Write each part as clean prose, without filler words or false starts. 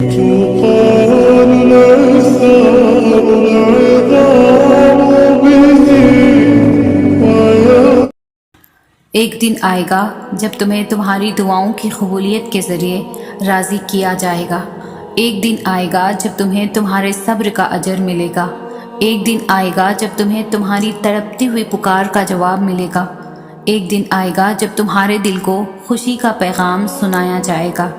ایک دن آئے گا جب تمہیں تمہاری دعاؤں کی قبولیت کے ذریعے راضی کیا جائے گا۔ ایک دن آئے گا جب تمہیں تمہارے صبر کا اجر ملے گا۔ ایک دن آئے گا جب تمہیں تمہاری تڑپتی ہوئی پکار کا جواب ملے گا۔ ایک دن آئے گا جب تمہارے دل کو خوشی کا پیغام سنایا جائے گا۔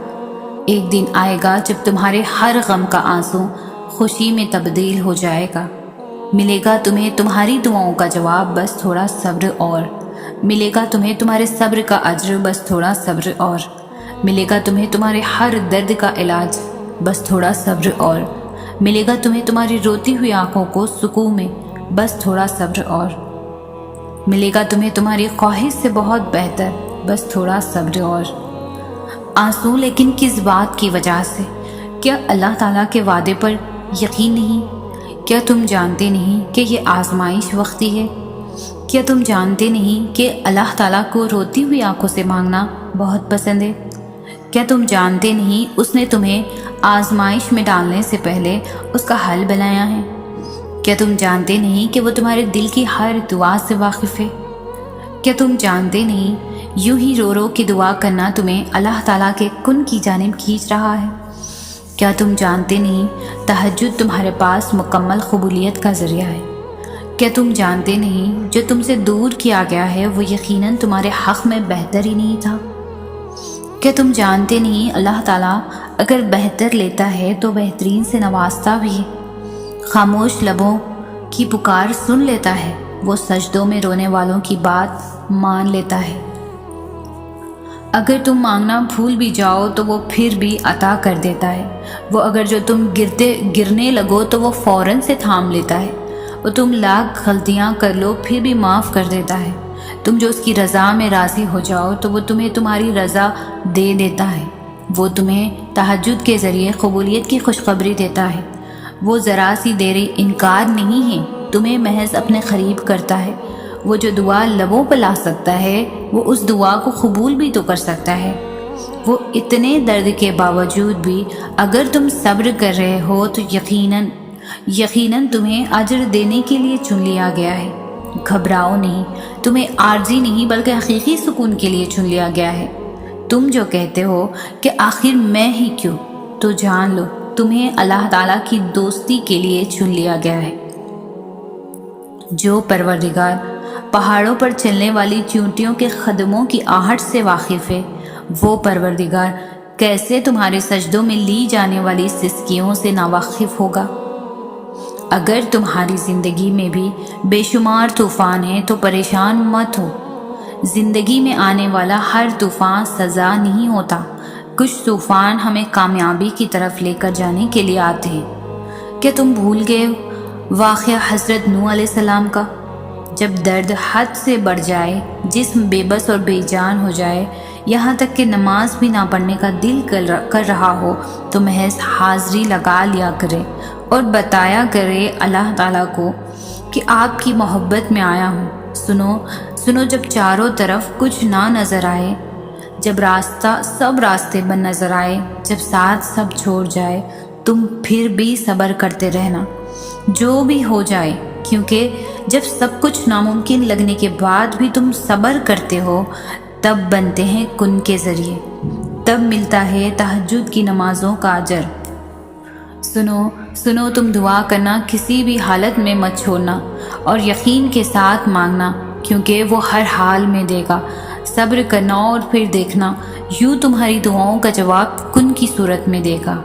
ایک دن آئے گا جب تمہارے ہر غم کا آنسو خوشی میں تبدیل ہو جائے گا۔ ملے گا تمہیں تمہاری دعاؤں کا جواب، بس تھوڑا صبر اور۔ ملے گا تمہیں تمہارے صبر کا اجر، بس تھوڑا صبر اور۔ ملے گا تمہیں تمہارے ہر درد کا علاج، بس تھوڑا صبر اور۔ ملے گا تمہیں تمہاری روتی ہوئی آنکھوں کو سکون میں، بس تھوڑا صبر اور۔ ملے گا تمہیں تمہاری خواہش سے بہت بہتر، بس تھوڑا صبر اور۔ آنسو لیکن کس بات کی وجہ سے؟ کیا اللہ تعالیٰ کے وعدے پر یقین نہیں؟ کیا تم جانتے نہیں کہ یہ آزمائش وقتی ہے؟ کیا تم جانتے نہیں کہ اللہ تعالیٰ کو روتی ہوئی آنکھوں سے مانگنا بہت پسند ہے؟ کیا تم جانتے نہیں اس نے تمہیں آزمائش میں ڈالنے سے پہلے اس کا حل بنایا ہے؟ کیا تم جانتے نہیں کہ وہ تمہارے دل کی ہر دعا سے واقف ہے؟ کیا تم جانتے نہیں یوں ہی رو رو کے دعا کرنا تمہیں اللہ تعالیٰ کے کن کی جانب کھینچ رہا ہے؟ کیا تم جانتے نہیں تہجد تمہارے پاس مکمل قبولیت کا ذریعہ ہے؟ کیا تم جانتے نہیں جو تم سے دور کیا گیا ہے وہ یقیناً تمہارے حق میں بہتر ہی نہیں تھا؟ کیا تم جانتے نہیں اللہ تعالیٰ اگر بہتر لیتا ہے تو بہترین سے نوازتا بھی ہے؟ خاموش لبوں کی پکار سن لیتا ہے، وہ سجدوں میں رونے والوں کی بات مان لیتا ہے۔ اگر تم مانگنا بھول بھی جاؤ تو وہ پھر بھی عطا کر دیتا ہے۔ وہ اگر جو تم گرنے لگو تو وہ فوراً سے تھام لیتا ہے۔ وہ تم لاکھ غلطیاں کر لو پھر بھی معاف کر دیتا ہے۔ تم جو اس کی رضا میں راضی ہو جاؤ تو وہ تمہیں تمہاری رضا دے دیتا ہے۔ وہ تمہیں تہجد کے ذریعے قبولیت کی خوشخبری دیتا ہے۔ وہ ذرا سی دیر انکار نہیں ہے، تمہیں محض اپنے قریب کرتا ہے۔ وہ جو دعا لبوں پر لا سکتا ہے وہ اس دعا کو قبول بھی تو کر سکتا ہے۔ وہ اتنے درد کے باوجود بھی اگر تم صبر کر رہے ہو تو یقیناً تمہیں اجر دینے کے لیے چن لیا گیا ہے۔ گھبراؤ نہیں، تمہیں عارضی نہیں بلکہ حقیقی سکون کے لیے چن لیا گیا ہے۔ تم جو کہتے ہو کہ آخر میں ہی کیوں، تو جان لو تمہیں اللہ تعالیٰ کی دوستی کے لیے چن لیا گیا ہے۔ جو پروردگار پہاڑوں پر چلنے والی چیونٹیوں کے قدموں کی آہٹ سے واقف ہے، وہ پروردگار کیسے تمہارے سجدوں میں لی جانے والی سسکیوں سے ناواقف ہوگا؟ اگر تمہاری زندگی میں بھی بے شمار طوفان ہیں تو پریشان مت ہو۔ زندگی میں آنے والا ہر طوفان سزا نہیں ہوتا۔ کچھ طوفان ہمیں کامیابی کی طرف لے کر جانے کے لیے آتے ہیں۔ کیا تم بھول گئے واقعہ حضرت نوح علیہ السلام کا؟ جب درد حد سے بڑھ جائے، جسم بے بس اور بے جان ہو جائے، یہاں تک کہ نماز بھی نہ پڑھنے کا دل کر رہا ہو تو محض حاضری لگا لیا کرے اور بتایا کرے اللہ تعالیٰ کو کہ آپ کی محبت میں آیا ہوں۔ سنو جب چاروں طرف کچھ نہ نظر آئے، جب سب راستے بند نظر آئے، جب ساتھ سب چھوڑ جائے، تم پھر بھی صبر کرتے رہنا جو بھی ہو جائے، کیونکہ جب سب کچھ ناممکن لگنے کے بعد بھی تم صبر کرتے ہو تب بنتے ہیں کن کے ذریعے، تب ملتا ہے تہجد کی نمازوں کا اجر۔ سنو تم دعا کرنا کسی بھی حالت میں مت چھوڑنا اور یقین کے ساتھ مانگنا، کیونکہ وہ ہر حال میں دے گا۔ صبر کرنا اور پھر دیکھنا، یوں تمہاری دعاؤں کا جواب کن کی صورت میں دے گا۔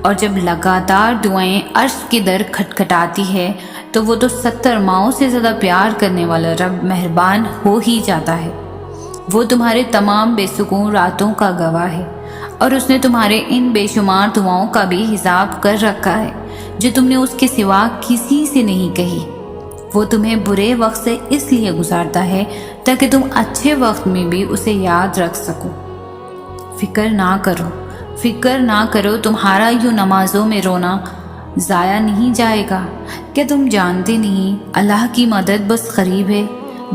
اور جب لگاتار دعائیں عرش کے در کھٹکھٹاتی ہے تو وہ تو 70 ماؤں سے زیادہ پیار کرنے والا رب مہربان ہو ہی جاتا ہے۔ وہ تمہارے تمام بے سکون راتوں کا گواہ ہے، اور اس نے تمہارے ان بے شمار دعاؤں کا بھی حساب کر رکھا ہے جو تم نے اس کے سوا کسی سے نہیں کہی۔ وہ تمہیں برے وقت سے اس لیے گزارتا ہے تاکہ تم اچھے وقت میں بھی اسے یاد رکھ سکو۔ فکر نہ کرو، تمہارا یوں نمازوں میں رونا ضائع نہیں جائے گا۔ کیا تم جانتے نہیں اللہ کی مدد بس قریب ہے؟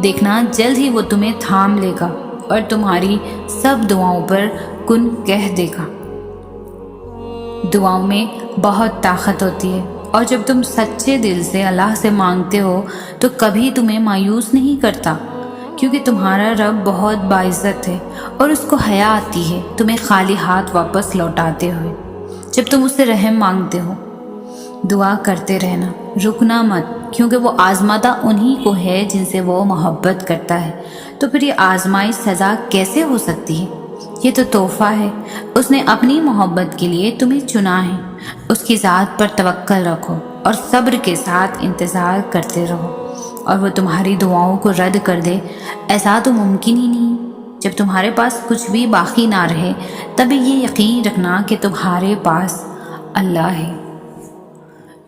دیکھنا جلد ہی وہ تمہیں تھام لے گا اور تمہاری سب دعاؤں پر کن کہہ دے گا۔ دعاؤں میں بہت طاقت ہوتی ہے، اور جب تم سچے دل سے اللہ سے مانگتے ہو تو کبھی تمہیں مایوس نہیں کرتا، کیونکہ تمہارا رب بہت باعزت ہے اور اس کو حیا آتی ہے تمہیں خالی ہاتھ واپس لوٹاتے ہوئے۔ جب تم اس سے رحم مانگتے ہو، دعا کرتے رہنا، رکنا مت، کیونکہ وہ آزماتا انہی کو ہے جن سے وہ محبت کرتا ہے۔ تو پھر یہ آزمائش سزا کیسے ہو سکتی ہے؟ یہ تو تحفہ ہے۔ اس نے اپنی محبت کے لیے تمہیں چنا ہے۔ اس کی ذات پر توکل رکھو اور صبر کے ساتھ انتظار کرتے رہو، اور وہ تمہاری دعاؤں کو رد کر دے، ایسا تو ممکن ہی نہیں۔ جب تمہارے پاس کچھ بھی باقی نہ رہے، تبھی یہ یقین رکھنا کہ تمہارے پاس اللہ ہے۔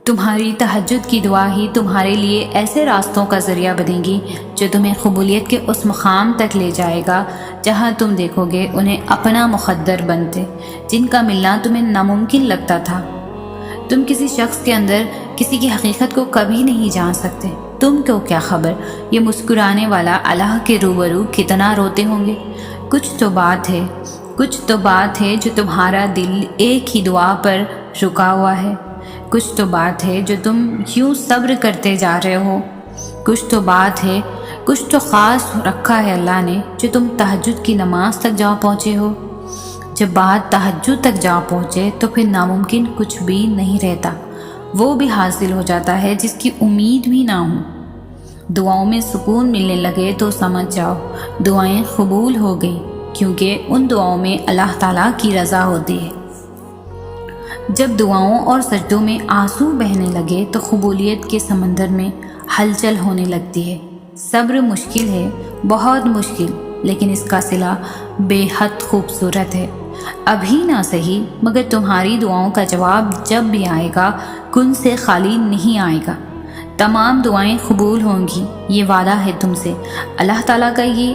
تمہاری تہجد کی دعا ہی تمہارے لیے ایسے راستوں کا ذریعہ بنے گی جو تمہیں قبولیت کے اس مقام تک لے جائے گا جہاں تم دیکھو گے انہیں اپنا مقدر بنتے، جن کا ملنا تمہیں ناممکن لگتا تھا۔ تم کسی شخص کے اندر کسی کی حقیقت کو کبھی نہیں جان سکتے۔ تم کو کیا خبر یہ مسکرانے والا اللہ کے روبرو کتنا روتے ہوں گے؟ کچھ تو بات ہے جو تمہارا دل ایک ہی دعا پر رکا ہوا ہے۔ کچھ تو بات ہے جو تم یوں صبر کرتے جا رہے ہو۔ کچھ تو خاص رکھا ہے اللہ نے جو تم تہجد کی نماز تک جا پہنچے ہو۔ جب بات تہجد تک جا پہنچے تو پھر ناممکن کچھ بھی نہیں رہتا، وہ بھی حاصل ہو جاتا ہے جس کی امید بھی نہ ہو۔ دعاؤں میں سکون ملنے لگے تو سمجھ جاؤ دعائیں قبول ہو گئیں، کیونکہ ان دعاؤں میں اللہ تعالیٰ کی رضا ہوتی ہے۔ جب دعاؤں اور سجدوں میں آنسو بہنے لگے تو قبولیت کے سمندر میں ہلچل ہونے لگتی ہے۔ صبر مشکل ہے، بہت مشکل، لیکن اس کا صلہ بے حد خوبصورت ہے۔ ابھی نہ صحیح، مگر تمہاری دعاؤں کا جواب جب بھی آئے گا کن سے خالی نہیں آئے گا۔ تمام دعائیں قبول ہوں گی، یہ وعدہ ہے تم سے۔ اللہ تعالیٰ کا یہ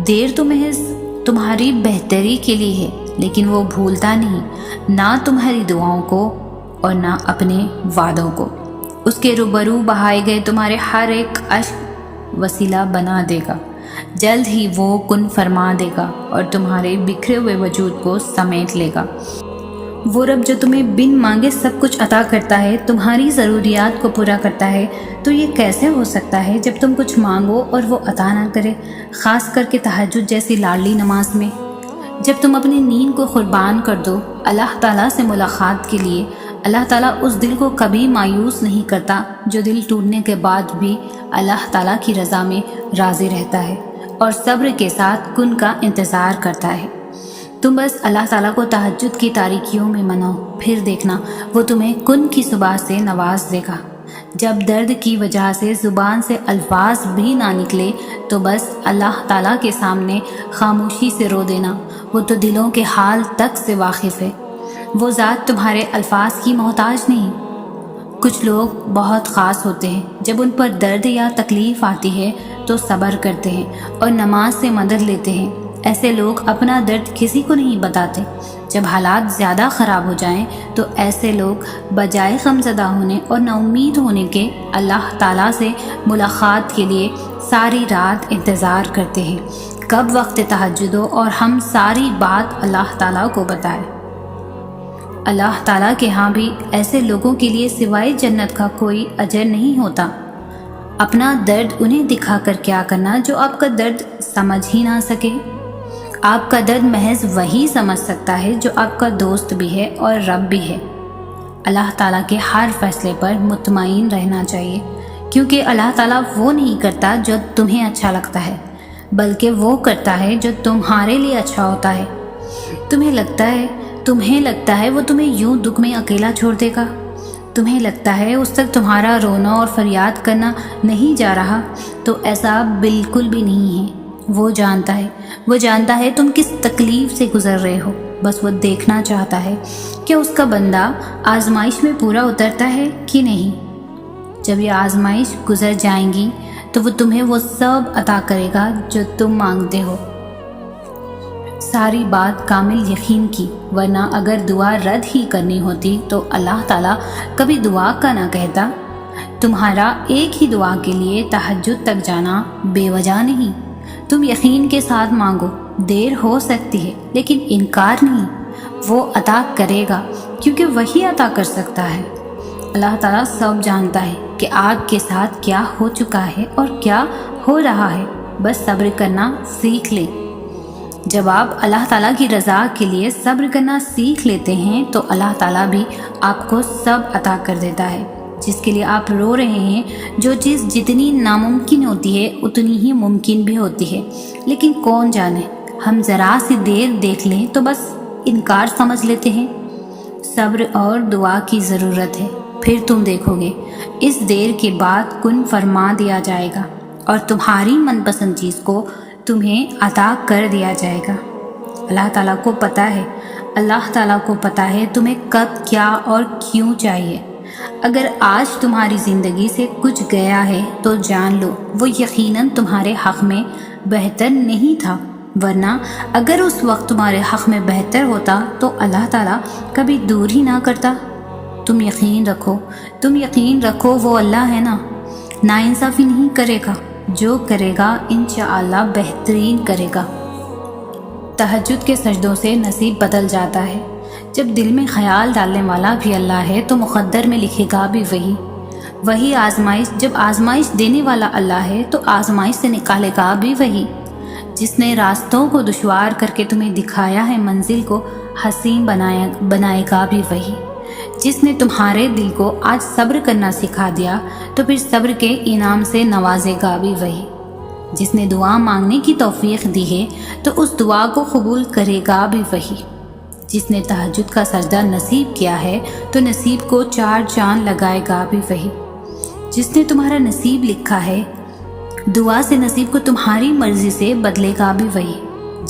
دیر تو محض تمہاری بہتری کے لیے ہے، لیکن وہ بھولتا نہیں، نہ تمہاری دعاؤں کو اور نہ اپنے وعدوں کو۔ اس کے روبرو بہائے گئے تمہارے ہر ایک اشک وسیلہ بنا دے گا۔ جلد ہی وہ کن فرما دے گا اور تمہارے بکھرے ہوئے وجود کو سمیٹ لے گا۔ وہ رب جو تمہیں بن مانگے سب کچھ عطا کرتا ہے، تمہاری ضروریات کو پورا کرتا ہے، تو یہ کیسے ہو سکتا ہے جب تم کچھ مانگو اور وہ عطا نہ کرے؟ خاص کر کے تہجد جیسی لاڈلی نماز میں جب تم اپنی نیند کو قربان کر دو اللہ تعالیٰ سے ملاقات کے لیے، اللہ تعالیٰ اس دل کو کبھی مایوس نہیں کرتا جو دل ٹوٹنے کے بعد بھی اللہ تعالیٰ کی رضا میں راضی رہتا ہے اور صبر کے ساتھ کن کا انتظار کرتا ہے۔ تم بس اللہ تعالیٰ کو تہجد کی تاریکیوں میں مناؤ، پھر دیکھنا وہ تمہیں کن کی صبح سے نواز دے گا۔ جب درد کی وجہ سے زبان سے الفاظ بھی نہ نکلے تو بس اللہ تعالیٰ کے سامنے خاموشی سے رو دینا، وہ تو دلوں کے حال تک سے واقف ہے۔ وہ ذات تمہارے الفاظ کی محتاج نہیں۔ کچھ لوگ بہت خاص ہوتے ہیں، جب ان پر درد یا تکلیف آتی ہے تو صبر کرتے ہیں اور نماز سے مدد لیتے ہیں۔ ایسے لوگ اپنا درد کسی کو نہیں بتاتے۔ جب حالات زیادہ خراب ہو جائیں تو ایسے لوگ بجائے غمزدہ ہونے اور نا امید ہونے کے اللہ تعالیٰ سے ملاقات کے لیے ساری رات انتظار کرتے ہیں کب وقت تہجد ہو اور ہم ساری بات اللہ تعالیٰ کو بتائیں۔ اللہ تعالیٰ کے ہاں بھی ایسے لوگوں کے لیے سوائے جنت کا کوئی اجر نہیں ہوتا۔ اپنا درد انہیں دکھا کر کیا کرنا جو آپ کا درد سمجھ ہی نہ سکے۔ آپ کا درد محض وہی سمجھ سکتا ہے جو آپ کا دوست بھی ہے اور رب بھی ہے۔ اللہ تعالیٰ کے ہر فیصلے پر مطمئن رہنا چاہیے، کیونکہ اللہ تعالیٰ وہ نہیں کرتا جو تمہیں اچھا لگتا ہے، بلکہ وہ کرتا ہے جو تمہارے لیے اچھا ہوتا ہے۔ تمہیں لگتا ہے وہ تمہیں یوں دکھ میں اکیلا چھوڑ دے گا؟ تمہیں لگتا ہے اس تک تمہارا رونا اور فریاد کرنا نہیں جا رہا؟ تو ایسا بالکل بھی نہیں ہے۔ وہ جانتا ہے تم کس تکلیف سے گزر رہے ہو۔ بس وہ دیکھنا چاہتا ہے کہ اس کا بندہ آزمائش میں پورا اترتا ہے کہ نہیں۔ جب یہ آزمائش گزر جائیں گی تو وہ تمہیں وہ سب عطا کرے گا جو تم مانگتے ہو۔ ساری بات کامل یقین کی، ورنہ اگر دعا رد ہی کرنی ہوتی تو اللہ تعالیٰ کبھی دعا کا نہ کہتا۔ تمہارا ایک ہی دعا کے لیے تہجد تک جانا بے وجہ نہیں۔ تم یقین کے ساتھ مانگو، دیر ہو سکتی ہے لیکن انکار نہیں۔ وہ عطا کرے گا، کیونکہ وہی عطا کر سکتا ہے۔ اللہ تعالیٰ سب جانتا ہے کہ آپ کے ساتھ کیا ہو چکا ہے اور کیا ہو رہا ہے، بس صبر کرنا سیکھ لیں۔ جب آپ اللہ تعالیٰ کی رضا کے لیے صبر کرنا سیکھ لیتے ہیں تو اللہ تعالیٰ بھی آپ کو سب عطا کر دیتا ہے جس کے لیے آپ رو رہے ہیں۔ جو چیز جتنی ناممکن ہوتی ہے اتنی ہی ممکن بھی ہوتی ہے، لیکن کون جانے ہم ذرا سی دیر دیکھ لیں تو بس انکار سمجھ لیتے ہیں۔ صبر اور دعا کی ضرورت ہے، پھر تم دیکھو گے اس دیر کے بعد کن فرما دیا جائے گا اور تمہاری من پسند چیز کو تمہیں عطا کر دیا جائے گا۔ اللہ تعالیٰ کو پتہ ہے، اللہ تعالیٰ کو پتہ ہے تمہیں کب کیا اور کیوں چاہیے۔ اگر آج تمہاری زندگی سے کچھ گیا ہے تو جان لو وہ یقیناً تمہارے حق میں بہتر نہیں تھا، ورنہ اگر اس وقت تمہارے حق میں بہتر ہوتا تو اللہ تعالیٰ کبھی دور ہی نہ کرتا۔ تم یقین رکھو وہ اللہ ہے نا، ناانصافی نہیں کرے گا، جو کرے گا انشاءاللہ بہترین کرے گا۔ تہجد کے سجدوں سے نصیب بدل جاتا ہے۔ جب دل میں خیال ڈالنے والا بھی اللہ ہے تو مقدر میں لکھے گا بھی وہی آزمائش۔ جب آزمائش دینے والا اللہ ہے تو آزمائش سے نکالے گا بھی وہی۔ جس نے راستوں کو دشوار کر کے تمہیں دکھایا ہے منزل کو حسین بنائے گا بھی وہی۔ جس نے تمہارے دل کو آج صبر کرنا سکھا دیا تو پھر صبر کے انعام سے نوازے گا بھی وہی۔ جس نے دعا مانگنے کی توفیق دی ہے تو اس دعا کو قبول کرے گا بھی وہی۔ جس نے تہجد کا سجدہ نصیب کیا ہے تو نصیب کو 4 چاند لگائے گا بھی وہی۔ جس نے تمہارا نصیب لکھا ہے دعا سے نصیب کو تمہاری مرضی سے بدلے گا بھی وہی۔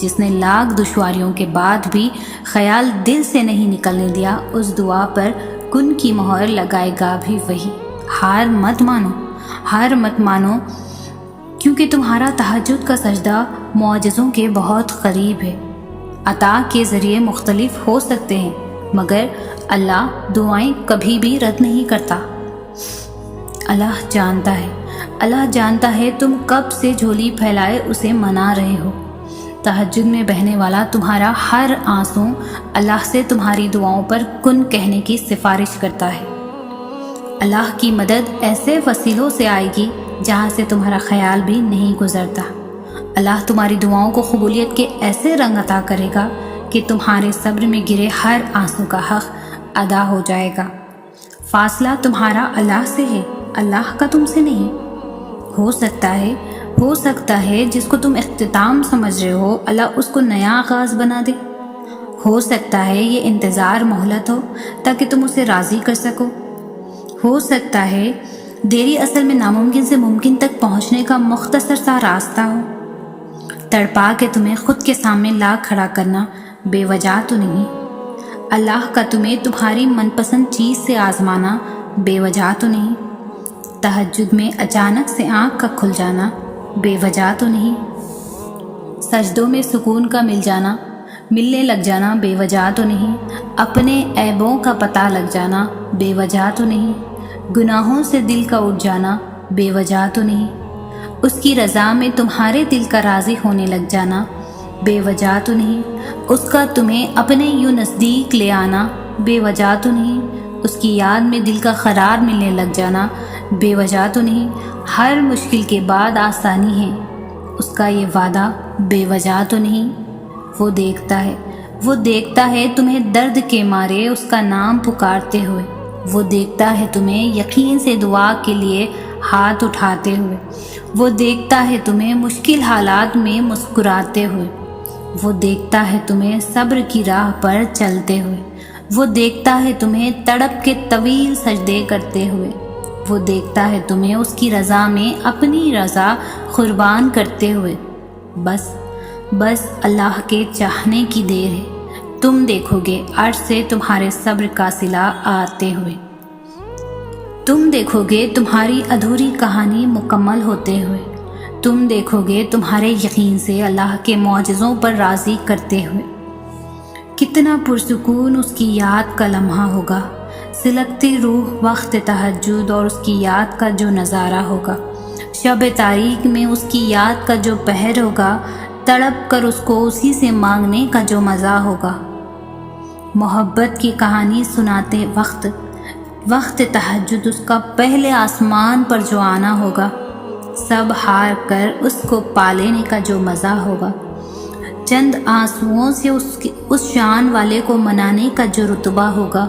جس نے لاکھ دشواریوں کے بعد بھی خیال دل سے نہیں نکلنے دیا اس دعا پر کن کی مہر لگائے گا بھی وہی۔ ہار مت مانو کیونکہ تمہارا تہجد کا سجدہ معجزوں کے بہت قریب ہے۔ عطا کے ذریعے مختلف ہو سکتے ہیں مگر اللہ دعائیں کبھی بھی رد نہیں کرتا۔ اللہ جانتا ہے تم کب سے جھولی پھیلائے اسے منا رہے ہو۔ تہجد میں بہنے والا تمہارا ہر آنسو اللہ سے تمہاری دعاؤں پر کن کہنے کی سفارش کرتا ہے۔ اللہ کی مدد ایسے وسیلوں سے آئے گی جہاں سے تمہارا خیال بھی نہیں گزرتا۔ اللہ تمہاری دعاؤں کو قبولیت کے ایسے رنگ عطا کرے گا کہ تمہارے صبر میں گرے ہر آنسو کا حق ادا ہو جائے گا۔ فاصلہ تمہارا اللہ سے ہے، اللہ کا تم سے نہیں۔ ہو سکتا ہے جس کو تم اختتام سمجھ رہے ہو اللہ اس کو نیا آغاز بنا دے۔ ہو سکتا ہے یہ انتظار مہلت ہو تاکہ تم اسے راضی کر سکو۔ ہو سکتا ہے دیری اصل میں ناممکن سے ممکن تک پہنچنے کا مختصر سا راستہ ہو۔ تڑپا کے تمہیں خود کے سامنے لا کھڑا کرنا بے وجہ تو نہیں۔ اللہ کا تمہیں تمہاری من پسند چیز سے آزمانا بے وجہ تو نہیں۔ تہجد میں اچانک سے آنکھ کا کھل جانا بے وجہ تو نہیں۔ سجدوں میں سکون کا ملنے لگ جانا بے وجہ تو نہیں۔ اپنے عیبوں کا پتہ لگ جانا بے وجہ تو نہیں۔ گناہوں سے دل کا اٹھ جانا بے وجہ تو نہیں۔ اس کی رضا میں تمہارے دل کا راضی ہونے لگ جانا بے وجہ تو نہیں۔ اس کا تمہیں اپنے یوں نزدیک لے آنا بے وجہ تو نہیں۔ اس کی یاد میں دل کا قرار ملنے لگ جانا بے وجہ تو نہیں۔ ہر مشکل کے بعد آسانی ہے اس کا یہ وعدہ بے وجہ تو نہیں۔ وہ دیکھتا ہے تمہیں درد کے مارے اس کا نام پکارتے ہوئے۔ وہ دیکھتا ہے تمہیں یقین سے دعا کے لیے ہاتھ اٹھاتے ہوئے۔ وہ دیکھتا ہے تمہیں مشکل حالات میں مسکراتے ہوئے۔ وہ دیکھتا ہے تمہیں صبر کی راہ پر چلتے ہوئے۔ وہ دیکھتا ہے تمہیں تڑپ کے طویل سجدے کرتے ہوئے۔ وہ دیکھتا ہے تمہیں اس کی رضا میں اپنی رضا قربان کرتے ہوئے۔ بس اللہ کے چاہنے کی دیر ہے، تم دیکھو گے عرش سے تمہارے صبر کا صلہ آتے ہوئے۔ تم دیکھو گے تمہاری ادھوری کہانی مکمل ہوتے ہوئے۔ تم دیکھو گے تمہارے یقین سے اللہ کے معجزوں پر راضی کرتے ہوئے۔ کتنا پرسکون اس کی یاد کا لمحہ ہوگا، سلگتی روح وقت تہجد اور اس کی یاد کا جو نظارہ ہوگا، شب تاریک میں اس کی یاد کا جو پہر ہوگا، تڑپ کر اس کو اسی سے مانگنے کا جو مزہ ہوگا۔ محبت کی کہانی سناتے وقت تہجد اس کا پہلے آسمان پر جو آنا ہوگا، سب ہار کر اس کو پا لینے کا جو مزہ ہوگا، چند آنسوؤں سے اس شان والے کو منانے کا جو رتبہ ہوگا،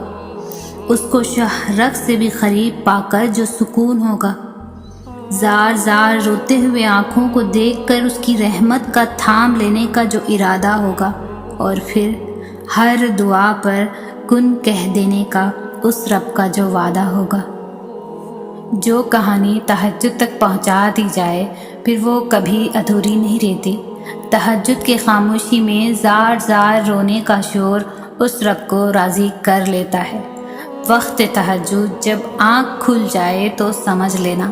اس کو شہرک سے بھی قریب پا کر جو سکون ہوگا، زار زار روتے ہوئے آنکھوں کو دیکھ کر اس کی رحمت کا تھام لینے کا جو ارادہ ہوگا، اور پھر ہر دعا پر کن کہہ دینے کا اس رب کا جو وعدہ ہوگا۔ جو کہانی تہجد تک پہنچا دی جائے پھر وہ کبھی ادھوری نہیں رہتی۔ تہجد کے خاموشی میں زار زار رونے کا شور اس رب کو راضی کر لیتا ہے۔ وقت تہجد جب آنکھ کھل جائے تو سمجھ لینا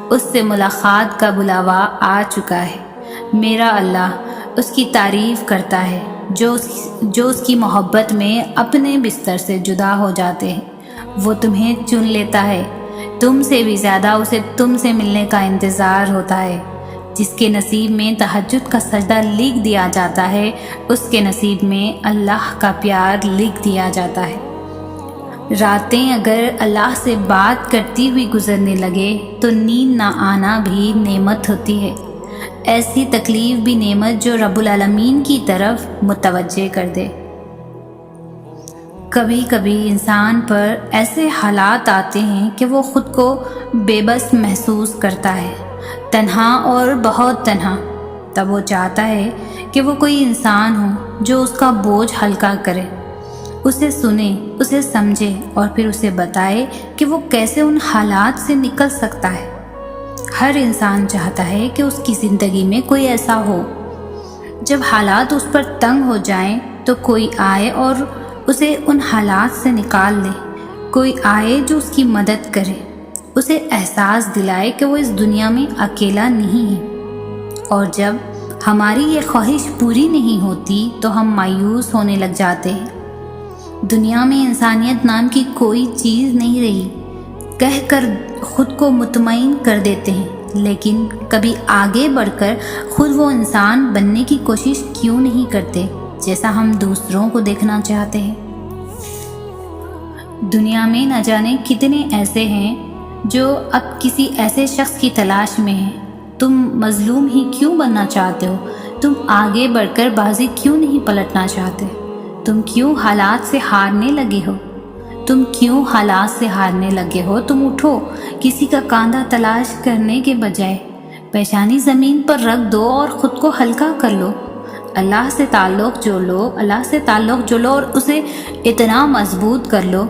اس سے ملاقات کا بلاوا آ چکا ہے۔ میرا اللہ اس کی تعریف کرتا ہے جو اس کی محبت میں اپنے بستر سے جدا ہو جاتے ہیں۔ وہ تمہیں چن لیتا ہے، تم سے بھی زیادہ اسے تم سے ملنے کا انتظار ہوتا ہے۔ جس کے نصیب میں تہجد کا سجدہ لکھ دیا جاتا ہے، اس کے نصیب میں اللہ کا پیار لکھ دیا جاتا ہے۔ راتیں اگر اللہ سے بات کرتی ہوئی گزرنے لگے تو نیند نہ آنا بھی نعمت ہوتی ہے۔ ایسی تکلیف بھی نعمت جو رب العالمین کی طرف متوجہ کر دے۔ کبھی کبھی انسان پر ایسے حالات آتے ہیں کہ وہ خود کو بے بس محسوس کرتا ہے، تنہا اور بہت تنہا۔ تب وہ چاہتا ہے کہ وہ کوئی انسان ہو جو اس کا بوجھ ہلکا کرے، اسے سنے، اسے سمجھے اور پھر اسے بتائے کہ وہ کیسے ان حالات سے نکل سکتا ہے۔ ہر انسان چاہتا ہے کہ اس کی زندگی میں کوئی ایسا ہو، جب حالات اس پر تنگ ہو جائیں تو کوئی آئے اور اسے ان حالات سے نکال لے، کوئی آئے جو اس کی مدد کرے، اسے احساس دلائے کہ وہ اس دنیا میں اکیلا نہیں ہے۔ اور جب ہماری یہ خواہش پوری نہیں ہوتی تو ہم مایوس ہونے لگ جاتے ہیں۔ دنیا میں انسانیت نام کی کوئی چیز نہیں رہی کہہ کر خود کو مطمئن کر دیتے ہیں، لیکن کبھی آگے بڑھ کر خود وہ انسان بننے کی کوشش کیوں نہیں کرتے جیسا ہم دوسروں کو دیکھنا چاہتے ہیں؟ دنیا میں نہ جانے کتنے ایسے ہیں جو اب کسی ایسے شخص کی تلاش میں ہیں۔ تم مظلوم ہی کیوں بننا چاہتے ہو؟ تم آگے بڑھ کر بازی کیوں نہیں پلٹنا چاہتے؟ تم کیوں حالات سے ہارنے لگے ہو؟ تم اٹھو، کسی کا کاندھا تلاش کرنے کے بجائے پیشانی زمین پر رکھ دو اور خود کو ہلکا کر لو۔ اللہ سے تعلق جوڑ لو اور اسے اتنا مضبوط کر لو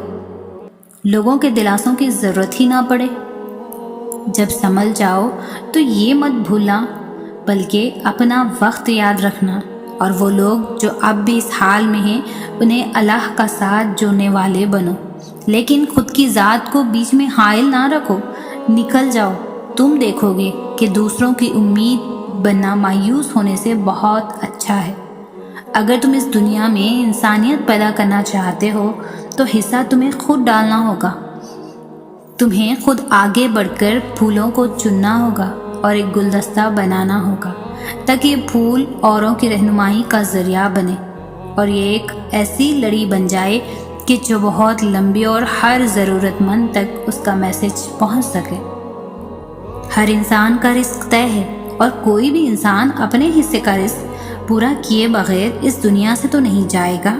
لوگوں کے دلاسوں کی ضرورت ہی نہ پڑے۔ جب سنبھل جاؤ تو یہ مت بھولنا بلکہ اپنا وقت یاد رکھنا، اور وہ لوگ جو اب بھی اس حال میں ہیں انہیں اللہ کا ساتھ جوڑنے والے بنو، لیکن خود کی ذات کو بیچ میں حائل نہ رکھو۔ نکل جاؤ، تم دیکھو گے کہ دوسروں کی امید بننا مایوس ہونے سے بہت اچھا ہے۔ اگر تم اس دنیا میں انسانیت پیدا کرنا چاہتے ہو تو حصہ تمہیں خود ڈالنا ہوگا۔ تمہیں خود آگے بڑھ کر پھولوں کو چننا ہوگا اور ایک گلدستہ بنانا ہوگا تاکہ یہ پھول اوروں کی رہنمائی کا ذریعہ بنے، اور یہ ایک ایسی لڑی بن جائے کہ جو بہت لمبی اور ہر ضرورت مند تک اس کا میسج پہنچ سکے۔ ہر انسان کا رزق طے ہے، اور کوئی بھی انسان اپنے حصے کا رزق پورا کیے بغیر اس دنیا سے تو نہیں جائے گا۔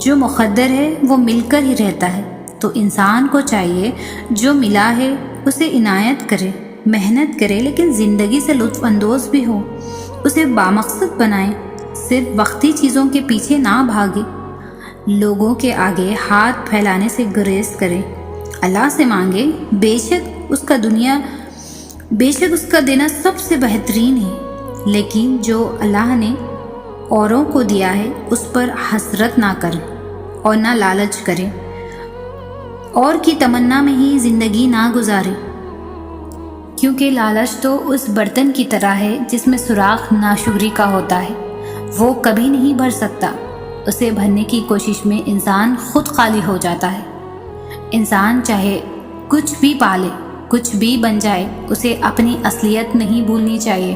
جو مقدر ہے وہ مل کر ہی رہتا ہے، تو انسان کو چاہیے جو ملا ہے اسے عنایت کرے، محنت کرے، لیکن زندگی سے لطف اندوز بھی ہو، اسے بامقصد بنائے، صرف وقتی چیزوں کے پیچھے نہ بھاگے، لوگوں کے آگے ہاتھ پھیلانے سے گریز کرے، اللہ سے مانگے، بے شک اس کا دینا سب سے بہترین ہے، لیکن جو اللہ نے اوروں کو دیا ہے اس پر حسرت نہ کرے اور نہ لالچ کرے، اور کی تمنا میں ہی زندگی نہ گزارے، کیونکہ لالچ تو اس برتن کی طرح ہے جس میں سوراخ ناشکری کا ہوتا ہے، وہ کبھی نہیں بھر سکتا، اسے بھرنے کی کوشش میں انسان خود خالی ہو جاتا ہے۔ انسان چاہے کچھ بھی پالے، کچھ بھی بن جائے، اسے اپنی اصلیت نہیں بھولنی چاہیے۔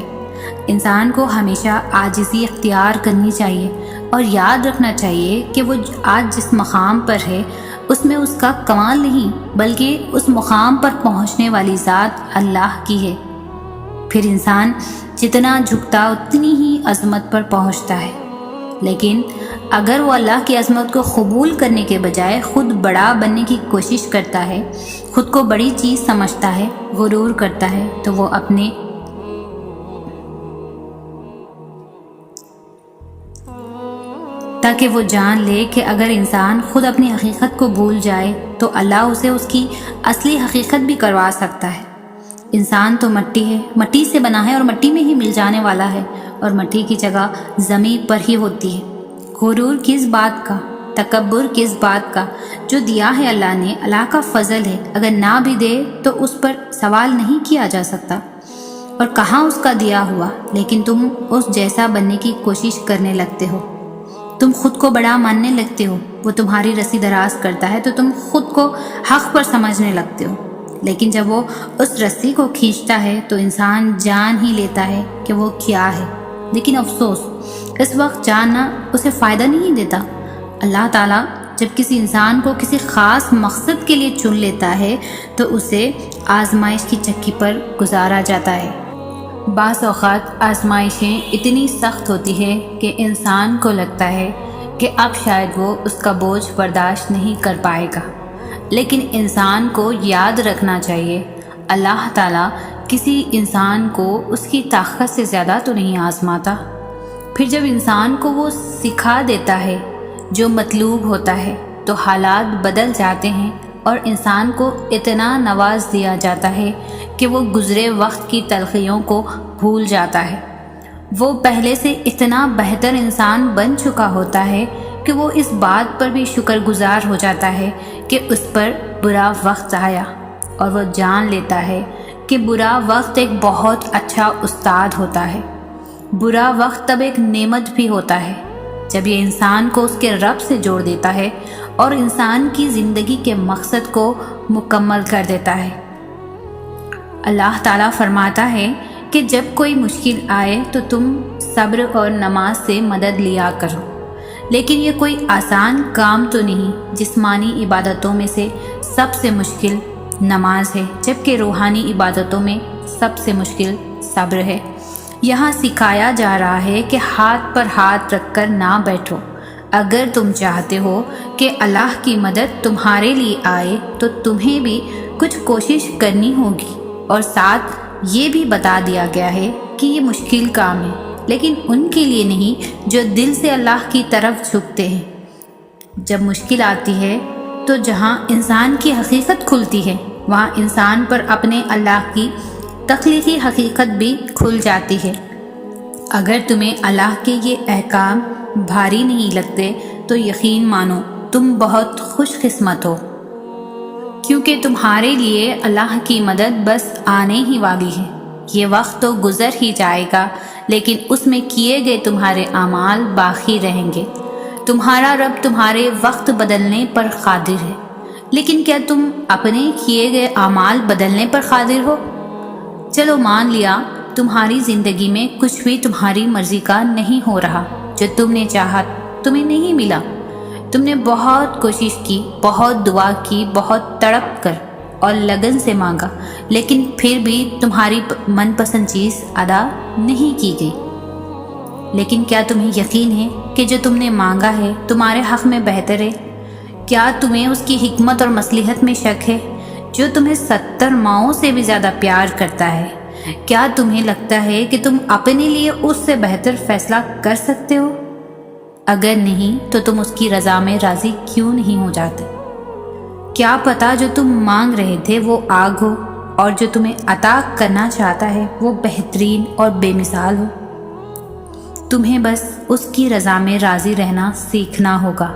انسان کو ہمیشہ عاجزی اختیار کرنی چاہیے، اور یاد رکھنا چاہیے کہ وہ آج جس مقام پر ہے اس میں اس کا کمال نہیں، بلکہ اس مقام پر پہنچنے والی ذات اللہ کی ہے۔ پھر انسان جتنا جھکتا اتنی ہی عظمت پر پہنچتا ہے، لیکن اگر وہ اللہ کی عظمت کو قبول کرنے کے بجائے خود بڑا بننے کی کوشش کرتا ہے، خود کو بڑی چیز سمجھتا ہے، غرور کرتا ہے، تو وہ اپنے تاکہ وہ جان لے کہ اگر انسان خود اپنی حقیقت کو بھول جائے تو اللہ اسے اس کی اصلی حقیقت بھی کروا سکتا ہے۔ انسان تو مٹی ہے، مٹی سے بنا ہے اور مٹی میں ہی مل جانے والا ہے، اور مٹی کی جگہ زمین پر ہی ہوتی ہے۔ غرور کس بات کا، تکبر کس بات کا؟ جو دیا ہے اللہ نے، اللہ کا فضل ہے، اگر نہ بھی دے تو اس پر سوال نہیں کیا جا سکتا، اور کہاں اس کا دیا ہوا، لیکن تم اس جیسا بننے کی کوشش کرنے لگتے ہو، تم خود کو بڑا ماننے لگتے ہو۔ وہ تمہاری رسی دراز کرتا ہے تو تم خود کو حق پر سمجھنے لگتے ہو، لیکن جب وہ اس رسی کو کھینچتا ہے تو انسان جان ہی لیتا ہے کہ وہ کیا ہے، لیکن افسوس اس وقت جاننا اسے فائدہ نہیں دیتا۔ اللہ تعالیٰ جب کسی انسان کو کسی خاص مقصد کے لیے چن لیتا ہے تو اسے آزمائش کی چکی پر گزارا جاتا ہے۔ بعض اوقات آزمائشیں اتنی سخت ہوتی ہے کہ انسان کو لگتا ہے کہ اب شاید وہ اس کا بوجھ برداشت نہیں کر پائے گا، لیکن انسان کو یاد رکھنا چاہیے اللہ تعالیٰ کسی انسان کو اس کی طاقت سے زیادہ تو نہیں آزماتا۔ پھر جب انسان کو وہ سکھا دیتا ہے جو مطلوب ہوتا ہے تو حالات بدل جاتے ہیں، اور انسان کو اتنا نواز دیا جاتا ہے کہ وہ گزرے وقت کی تلخیوں کو بھول جاتا ہے۔ وہ پہلے سے اتنا بہتر انسان بن چکا ہوتا ہے کہ وہ اس بات پر بھی شکر گزار ہو جاتا ہے کہ اس پر برا وقت آیا، اور وہ جان لیتا ہے کہ برا وقت ایک بہت اچھا استاد ہوتا ہے۔ برا وقت تب ایک نعمت بھی ہوتا ہے جب یہ انسان کو اس کے رب سے جوڑ دیتا ہے اور انسان کی زندگی کے مقصد کو مکمل کر دیتا ہے۔ اللہ تعالیٰ فرماتا ہے کہ جب کوئی مشکل آئے تو تم صبر اور نماز سے مدد لیا کرو، لیکن یہ کوئی آسان کام تو نہیں۔ جسمانی عبادتوں میں سے سب سے مشکل نماز ہے، جبکہ روحانی عبادتوں میں سب سے مشکل صبر ہے۔ یہاں سکھایا جا رہا ہے کہ ہاتھ پر ہاتھ رکھ کر نہ بیٹھو۔ اگر تم چاہتے ہو کہ اللہ کی مدد تمہارے لیے آئے تو تمہیں بھی کچھ کوشش کرنی ہوگی، اور ساتھ یہ بھی بتا دیا گیا ہے کہ یہ مشکل کام ہے، لیکن ان کے لیے نہیں جو دل سے اللہ کی طرف جھکتے ہیں۔ جب مشکل آتی ہے تو جہاں انسان کی حقیقت کھلتی ہے وہاں انسان پر اپنے اللہ کی تخلیقی حقیقت بھی کھل جاتی ہے۔ اگر تمہیں اللہ کے یہ احکام بھاری نہیں لگتے تو یقین مانو تم بہت خوش قسمت ہو، کیونکہ تمہارے لیے اللہ کی مدد بس آنے ہی والی ہے۔ یہ وقت تو گزر ہی جائے گا، لیکن اس میں کیے گئے تمہارے اعمال باقی رہیں گے۔ تمہارا رب تمہارے وقت بدلنے پر قادر ہے، لیکن کیا تم اپنے کیے گئے اعمال بدلنے پر قادر ہو؟ چلو مان لیا تمہاری زندگی میں کچھ بھی تمہاری مرضی کا نہیں ہو رہا، جو تم نے چاہا تمہیں نہیں ملا، تم نے بہت کوشش کی، بہت دعا کی، بہت تڑپ کر اور لگن سے مانگا، لیکن پھر بھی تمہاری من پسند چیز ادا نہیں کی گئی۔ لیکن کیا تمہیں یقین ہے کہ جو تم نے مانگا ہے تمہارے حق میں بہتر ہے؟ کیا تمہیں اس کی حکمت اور مصلحت میں شک ہے؟ جو تمہیں 70 ماؤں سے بھی زیادہ پیار کرتا ہے، کیا تمہیں لگتا ہے کہ تم اپنے لیے اس سے بہتر فیصلہ کر سکتے ہو؟ اگر نہیں تو تم اس کی رضا میں راضی کیوں نہیں ہو جاتے؟ کیا پتا جو تم مانگ رہے تھے وہ آگ ہو، اور جو تمہیں عطا کرنا چاہتا ہے وہ بہترین اور بے مثال ہو۔ تمہیں بس اس کی رضا میں راضی رہنا سیکھنا ہوگا۔